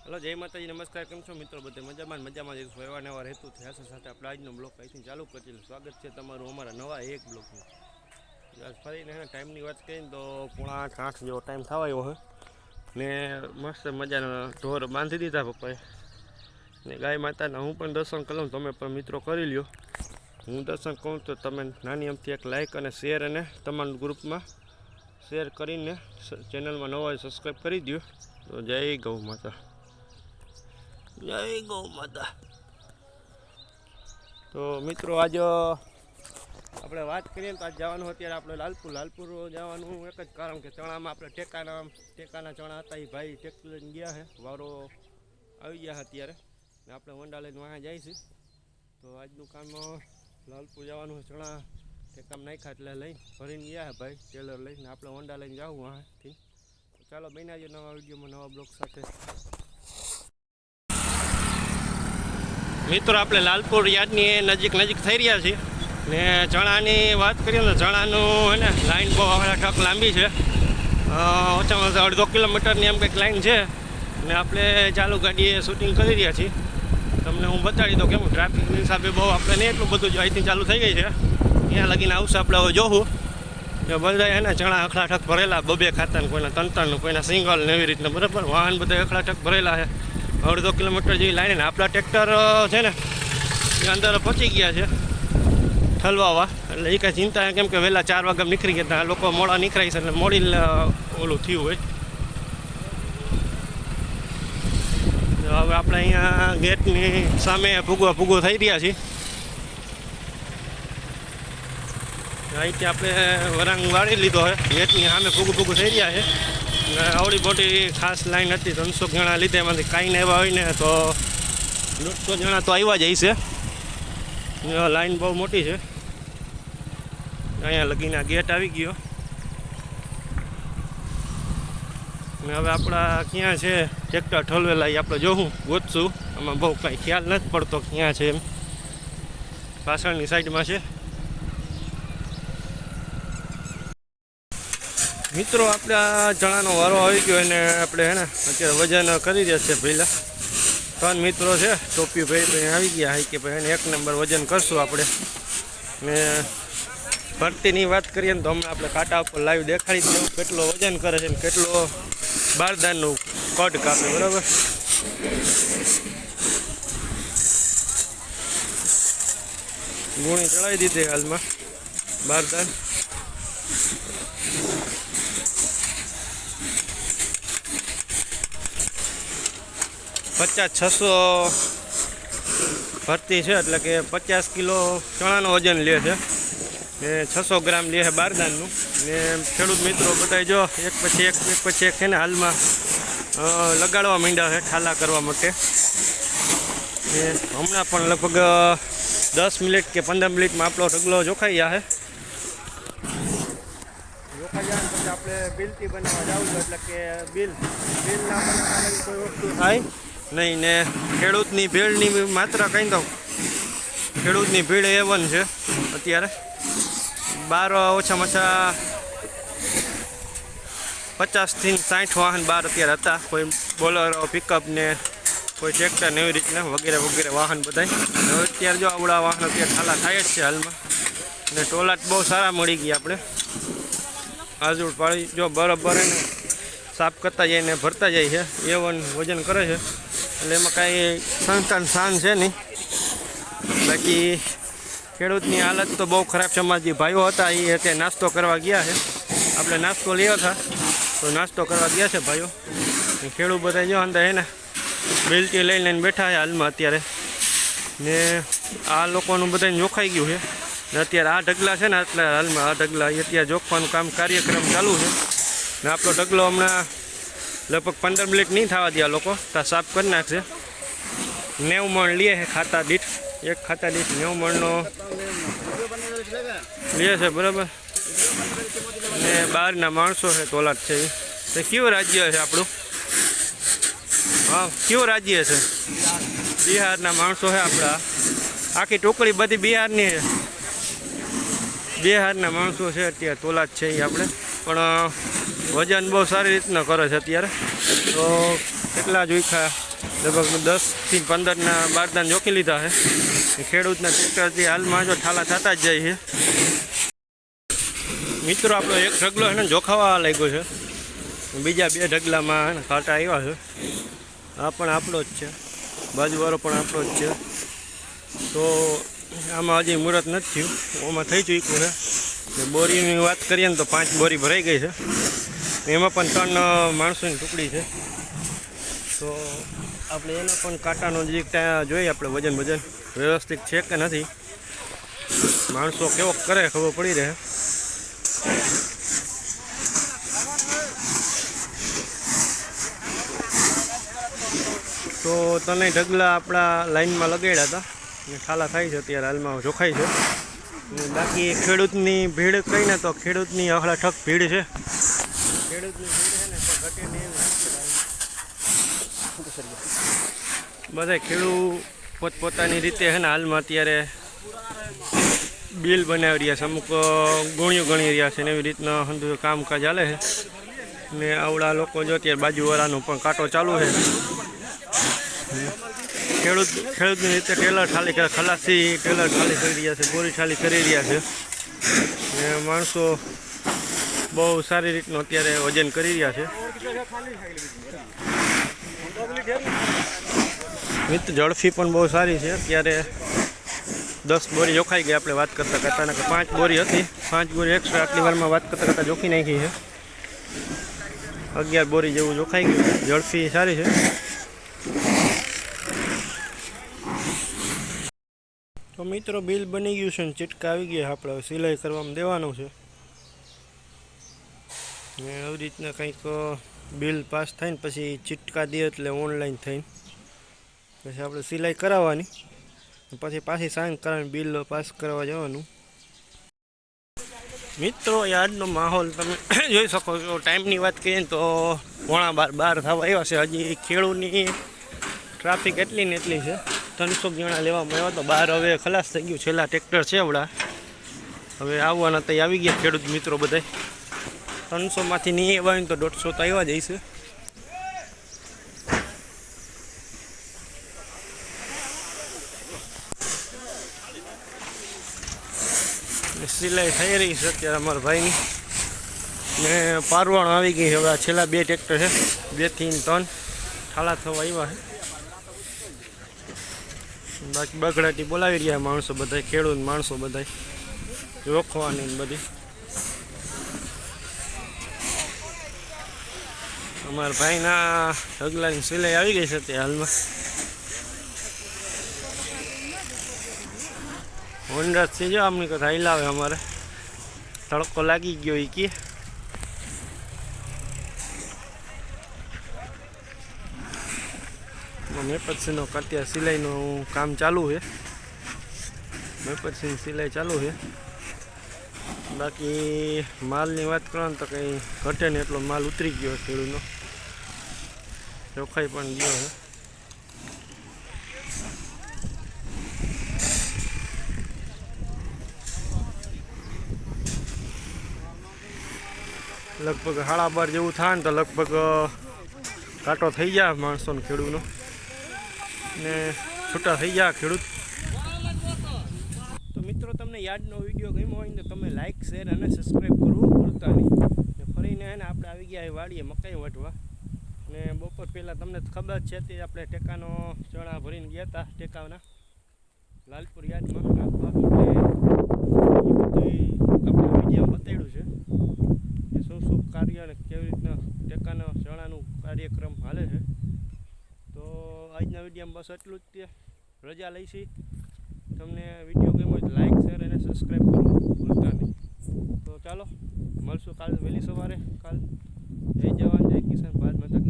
Hello જય માતાજી, નમસ્કાર. કેમ છો મિત્રો? બધે મજામાં જ એવા નવા રહેતું થયા સાથે આપણે આજનો બ્લોગ અહીંથી ચાલુ કરી. સ્વાગત છે તમારું અમારા નવા એક બ્લોગનું. આજ ફરીને ટાઈમની વાત કરીને તો 7:30 જેવો ટાઈમ થવા આવ્યો હોય ને મસ્ત મજાના ઢોર બાંધી દીધા પપ્પાએ ને ગાય માતાના હું પણ દર્શન કરું, તમે પણ મિત્રો કરી લ્યો. હું દર્શન કહું તો તમે નાની અમથી એક લાઇક અને શેર અને તમારા ગ્રુપમાં શેર કરીને ચેનલમાં નવા હોય સબસ્ક્રાઈબ કરી દો. તો જય ગૌ માતા, જય ગૌ માતા. તો મિત્રો આજ આપણે વાત કરીએ તો આજ જવાનું અત્યારે આપણે લાલપુર જવાનું એક જ કારણ કે ચણામાં આપણે ટેકાના ચણા હતા એ ભાઈ ટેક્ટર લઈને ગયા છે, વારો આવી ગયા અત્યારે ને આપણે વંડા લઈને વાહ જાય છે. તો આજનું કામ લાલપુર જવાનું ચણા ટેકામાં નાખ્યા એટલે લઈને ભરીને ગયા ભાઈ ટેલર લઈને આપણે વંડા લઈને જવું વાહથી. તો ચાલો બનાવીએ નવા વિડીયોમાં નવા બ્લોગ સાથે. મિત્રો આપણે લાલપુર યાર્ડની નજીક થઈ રહ્યા છીએ ને ચણાની વાત કરીએ તો ચણાનું હે ને લાઈન બહુ ઠક લાંબી છે, ઓછામાં ઓછા 1.5 કિલોમીટરની એમ કંઈક લાઈન છે ને આપણે ચાલુ ગાડીએ શૂટિંગ કરી રહ્યા છીએ. તમને હું બતાડી દઉં કેમ ટ્રાફિકની હિસાબે બહુ આપણે નહીં એટલું બધું જો અહીંથી ચાલુ થઈ ગઈ છે, ત્યાં લગીને આવશે આપણે હવે જોવું કે બધા હે ને ચણા અખડાઠક ભરેલા, 2 ખાતા ને કોઈના 3 કોઈના સિંગલ ને એવી રીતના બરાબર વાહન બધા અખડાઠક ભરેલા છે. 1.5 કિલોમીટર જેવી લાઈને ને આપણા ટ્રેક્ટર છે ને એ અંદર પહોંચી ગયા છે ઠલવાવા, એટલે એ કાંઈ ચિંતા કેમ કે વહેલા 4 વાગ્યા નીકળી ગયા, લોકો મોડા નીકળાય છે એટલે મોડી ઓલું થયું હોય. હવે આપણે અહીંયા ગેટની સામે ભૂગો થઈ રહ્યા છીએ. અહીંથી આપણે વરાંગ વાળી લીધો હોય, ગેટની સામે ભૂગું થઈ રહ્યા છે. આવડી મોટી ખાસ લાઈન હતી, 300 જણા લીધે એમાંથી કાંઈ ને આવ્યા હોય ને તો 150 જણા તો આવ્યા જ છે. લાઈન બહુ મોટી છે. અહીંયા લગીને ગેટ આવી ગયો ને હવે આપણા ક્યાં છે ટ્રેક્ટર ઠલવેલા એ આપણે જોવું ગોતશું. આમાં બહુ કાંઈ ખ્યાલ નથી પડતો ક્યાં છે, એમ પાછળની સાઈડમાં છે. મિત્રો આપણે આ ચણાનો વારો આવી ગયો અને આપણે હે ને અત્યારે વજન કરી રહ્યા છે. પહેલાં 3 મિત્રો છે ટોપી ભાઈ આવી ગયા hay કે ભાઈ એને 1 નંબર વજન કરશું આપણે. ને ભરતીની વાત કરીએ ને તો હમણાં આપણે કાંટા ઉપર લાઈવ દેખાડી દઉં કેટલો વજન કરે છે ને કેટલો બારદાનનું કટ કાપે બરાબર. ગુણી ચડાવી દીધી હાલમાં બારદાન. $50-600 ભરતી છે એટલે કે 50 કિલો ચણાનું વજન લે છે ને 600 ગ્રામ લે છે બારદાનનું. ને ખેડૂત મિત્રો બધા જો એક પછી એક છે ને હાલમાં લગાડવા માંડ્યા છે ઠાલા કરવા માટે. ને હમણાં પણ લગભગ 10 મિનિટ કે 15 મિનિટમાં આપણો ઢગલો જોખાઈ જાય. પછી આપણે બિલથી બનાવવા જાવું છે એટલે કે બિલ ના બનાવવાની કોઈ વસ્તુ થાય નહીં. ને ખેડૂતની ભીડની માત્રા કહી દઉં, ખેડૂતની ભીડ A1 છે અત્યારે. 12 ઓછામાં ઓછા 50થી 60 વાહન બહાર અત્યારે હતા, કોઈ બોલરો પિકઅપ ને કોઈ ટ્રેક્ટર ને એવી રીતના વગેરે વાહન બધા. હવે અત્યારે જો આવડા વાહન અત્યારે ખાલા થાય જ છે હાલમાં. ને ટોલાટ બહુ સારા મળી ગયા આપણે આજુડ પાડી જો બરાબર એને સાફ કરતા જાય ને ભરતા જાય છે. A1 વજન કરે છે એટલે એમાં કાંઈ સંસ્થાન શાન છે નહીં. બાકી ખેડૂતની હાલત તો બહુ ખરાબ છે. અમારા જે ભાઈઓ હતા એ અત્યારે નાસ્તો કરવા ગયા છે, આપણે નાસ્તો લેવો હતા તો નાસ્તો કરવા ગયા છે ભાઈઓ. ખેડૂત બધા જો અંદર એને બેલટી લઈને બેઠા છે હાલમાં અત્યારે. ને આ લોકોનું બધાને જોખાઈ ગયું છે ને અત્યારે આ ઢગલા છે ને એટલે હાલમાં આ ઢગલા અત્યારે જોખવાનું કાર્યક્રમ ચાલુ છે. ને આપણો ઢગલો હમણાં લગભગ 15 મિનિટ નહીં થવા દે આ લોકો ત્યાં સાફ કરી નાખશે. 90 મણ લે છે ખાતા દીઠ, એક ખાતા દીઠ 90 મણનો લે છે બરાબર. ને બહારના માણસો છે તોલાટ છે એ કયું રાજ્ય છે આપણું? હા કયું રાજ્ય છે? બિહારના માણસો છે આપણા, આખી ટોકરી બધી બિહારની છે. બિહારના માણસો છે અત્યારે તોલાટ છે એ આપણે, પણ વજન બહુ સારી રીતના કરે છે અત્યારે. તો કેટલા જોઈખા લગભગ 10થી 15ના બારદાન જોખી લીધા છે। ખેડૂતના ટ્રેક્ટરથી હાલમાં જો ઠાલા થતા જ જાય છે। મિત્રો આપણો એક ઢગલો છે ને જોખાવા લાગ્યો છે, બીજા 2 ઢગલામાં કાંટા આવ્યા છે। આ પણ આપણો જ છે, બાજુવાળો પણ આપણો જ છે। તો આમાં હજી મુહૂર્ત નથી થયું, ઓમાં થઈ ચૂક્યું છે। બોરીની વાત કરીએ ને તો 5 બોરી ભરાઈ ગઈ છે, એમાં પણ 3 માણસોની ટુકડી છે। તો આપણે એનો પણ કાંટાનો જે જોઈએ આપણે વજન વ્યવસ્થિત છે કે નથી, માણસો કેવો કરે ખબર પડી રહે। તો તને ઢગલા આપણા લાઈનમાં લગાડ્યા હતા ને ઠાલા થાય છે, અત્યારે હાલમાં જોખાય છે। બાકી ખેડૂતની ભીડ કહીને તો ખેડૂતની અહળાઠક ભીડ છે। ખેડૂતની ભીડ છે ને તો ઘટે નહીં બધા ખેડૂત પોતપોતાની રીતે છે ને હાલમાં અત્યારે બિલ બનાવી રહ્યા છે, અમુક ગુણ્યું ગણી રહ્યા છે ને એવી રીતના બધું કામકાજ ચાલે છે। ને આવડા લોકો જો અત્યારે બાજુવાળાનો પણ કાંટો ચાલુ છે। ખેડૂતની રીતે ટેલર ખાલી ખલાસી ટેલર ખાલી કરી રહ્યા છે, બોરી ખાલી કરી રહ્યા છે ને માણસો બહુ સારી રીતનું અત્યારે વજન કરી રહ્યા છે। મિત્ર ઝડપી પણ બહુ સારી છે। અત્યારે 10 બોરી જોખાઈ ગઈ આપણે વાત કરતાં કરતાં, 5 બોરી હતી, 5 બોરી એક્સ્ટ્રા આટલી વારમાં વાત કરતાં જોખી નાખી છે। 11 બોરી જેવું જોખાઈ ગયું, ઝડપી સારી છે। તો મિત્રો બિલ બની ગયું છે ને ચીટકા આવી ગયા, આપણે સિલાઈ કરવામાં દેવાનું છે ને આવી રીતના કંઈક બિલ પાસ થાય ને પછી ચીટકા દે એટલે ઓનલાઈન થઈને પછી આપણે સિલાઈ કરાવવાની, પછી પાછી સાઈન કરાવીને બિલ પાસ કરાવવા જવાનું। મિત્રો આજનો માહોલ તમે જોઈ શકો છો। ટાઈમની વાત કરીએ ને તો 11:15 થવા આવ્યા છે, હજી ખેડૂતની ટ્રાફિક એટલી ને એટલી છે। 300 જણા લેવામાં આવ્યા તો બહાર હવે ખલાસ થઈ ગયું, છેલ્લા ટ્રેક્ટર છે આવડા, હવે આવવાના તો આવી ગયા ખેડૂત મિત્રો બધા। 300માંથી નહીં આવ્યા તો 150 તો આવ્યા જ હશે। સિલાઈ થઈ રહી છે અત્યારે અમારા ભાઈની ને પારવાણો આવી ગઈ, હવે છેલ્લા 2 ટ્રેક્ટર છે, 2 થી 3 ઠાલા થવા આવ્યા છે। બાકી બગડાટી બોલાવી રહ્યા માણસો બધા, ખેડૂત માણસો બધા રોકવાની બધી। અમારા ભાઈના ઢગલાની સિલાઈ આવી ગઈ છે તે હાલમાં। હોન્ડાથી જો આમની কথা હિલાવે, અમારે તડકો લાગી ગયો એ કે મેપતસિંહનો અત્યારે સિલાઈનું કામ ચાલુ છે, મેપતસિંહ સિલાઈ ચાલુ છે। બાકી માલની વાત કરો ને તો કંઈ ઘટે ને એટલો માલ ઉતરી ગયો ખેડૂતનો, ચોખ્ખાઈ પણ ગયો છે। લગભગ 12:30 જેવું થાય ને તો લગભગ કાંટો થઈ જાય માણસોને ખેડૂતનો ને છૂટા થઈ જાય ખેડૂત। તો મિત્રો તમને યાદનો વિડીયો ગમ્યો હોય ને તો તમે લાઇક શેર અને સબસ્ક્રાઈબ કરવું ભૂલતા નહીં। ને ફરીને એને આપણે આવી ગયા વાડીએ મકાઈ વાટવા ને બપોર પહેલાં તમને ખબર છે તે આપણે ટેકાનો ચણા ભરીને ગયા હતા ટેકાના લાલપુર યાર્ડમાં નાખવા, એટલે એ બધું આપણે વિડીયો બતાવ્યું છે કે શું કાર્ય અને કેવી રીતના ટેકાનો ચણાનું કાર્યક્રમ હાલે છે। તો આજના વિડીયોમાં બસ એટલું જ, તે રજા લઈશી। તમને વિડીયો ગમ્યો હોય તો લાઇક શેર અને સબસ્ક્રાઈબ કરવું ભૂલતા નહીં। તો ચાલો મળશું કાલે વહેલી સવારે। કાલ જય જવાન જય કિસાન, ભારત માતા।